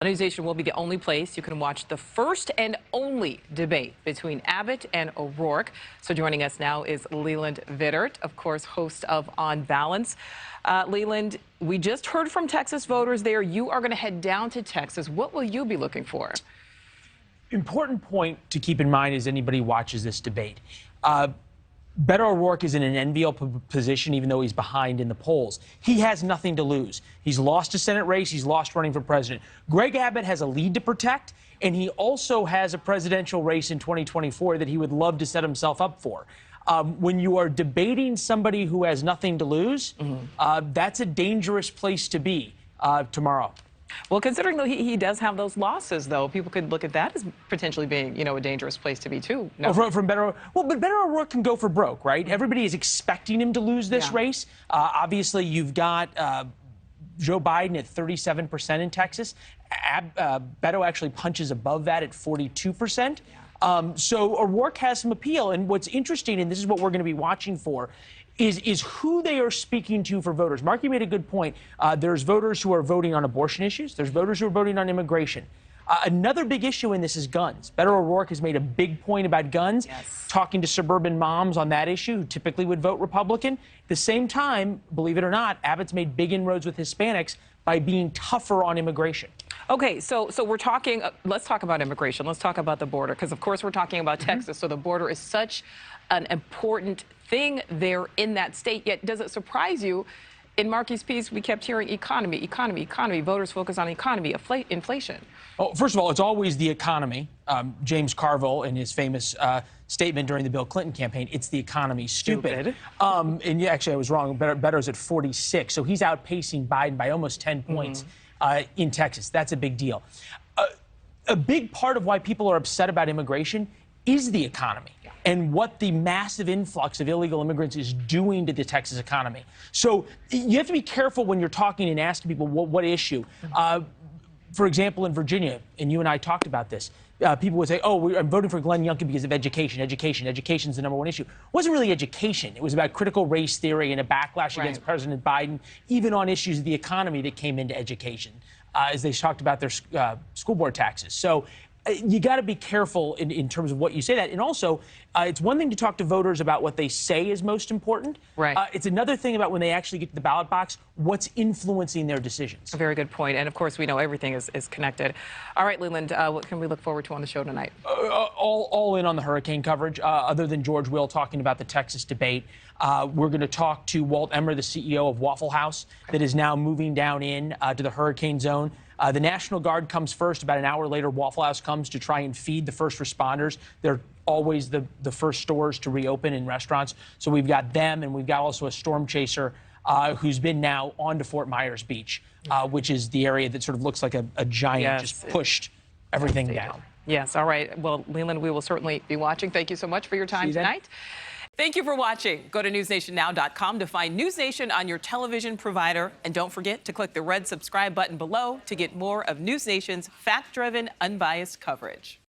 NewsNation will be the only place you can watch the first and only debate between Abbott and O'Rourke. So joining us now is Leland Vittert, of course, host of On Balance. Leland, we just heard from Texas voters there. You are going to head down to Texas. What will you be looking for? Important point to keep in mind as anybody watches this debate. Beto O'Rourke is in an enviable position, even though he's behind in the polls. He has nothing to lose. He's lost a Senate race. He's lost running for president. Greg Abbott has a lead to protect, and he also has a presidential race in 2024 that he would love to set himself up for. When you are debating somebody who has nothing to lose, that's a dangerous place to be tomorrow. Well, considering though he does have those losses, though, people could look at that as potentially being, a dangerous place to be, too. No. Oh, from Beto, well, but Beto O'Rourke can go for broke, right? Everybody is expecting him to lose this race. Obviously, you've got Joe Biden at 37% in Texas. Beto actually punches above that at 42%. So O'Rourke has some appeal. And what's interesting, and this is what we're going to be watching for, is who they are speaking to for voters. Mark, you made a good point. There's voters who are voting on abortion issues. There's voters who are voting on immigration. Another big issue in this is guns. Beto O'Rourke has made a big point about guns, talking to suburban moms on that issue who typically would vote Republican. At the same time, believe it or not, Abbott's made big inroads with Hispanics by being tougher on immigration. Okay, so we're talking, let's talk about immigration. Let's talk about the border, because, of course, we're talking about Texas. So the border is such an important thing there in that state. Yet, does it surprise you? In Markey's piece, we kept hearing economy, economy, economy. Voters focus on economy, inflation. Oh, first of all, it's always the economy. James Carville, in his famous statement during the Bill Clinton campaign, it's the economy, stupid. And yeah, actually, I was wrong. Beto's at 46, so he's outpacing Biden by almost 10 points in Texas. That's a big deal. A big part of why people are upset about immigration is the economy and what the massive influx of illegal immigrants is doing to the Texas economy. So you have to be careful when you're talking and asking people what issue. For example, in Virginia, and you and I talked about this, people would say, oh, I'm voting for Glenn Youngkin because of education. Education's the #1 issue. It wasn't really education. It was about critical race theory and a backlash against President Biden, even on issues of the economy that came into education, as they talked about their school board taxes. So you got to be careful in terms of what you say that. And also, it's one thing to talk to voters about what they say is most important. It's another thing about when they actually get to the ballot box, what's influencing their decisions. A very good point. And, of course, we know everything is connected. All right, Leland, what can we look forward to on the show tonight? All in on the hurricane coverage, other than George Will talking about the Texas debate. We're going to talk to Walt Emmer, the CEO of Waffle House, that is now moving down in to the hurricane zone. The National Guard comes first. About an hour later, Waffle House comes to try and feed the first responders. They're always the first stores to reopen in restaurants. So we've got them, and we've got also a storm chaser who's been now on to Fort Myers Beach, which is the area that sort of looks like a giant just pushed everything down. Yes, all right. Well, Leland, we will certainly be watching. Thank you so much for your time tonight. Thank you for watching. Go to newsnation.now.com to find NewsNation on your television provider. And don't forget to click the red subscribe button below to get more of NewsNation's fact-driven, unbiased coverage.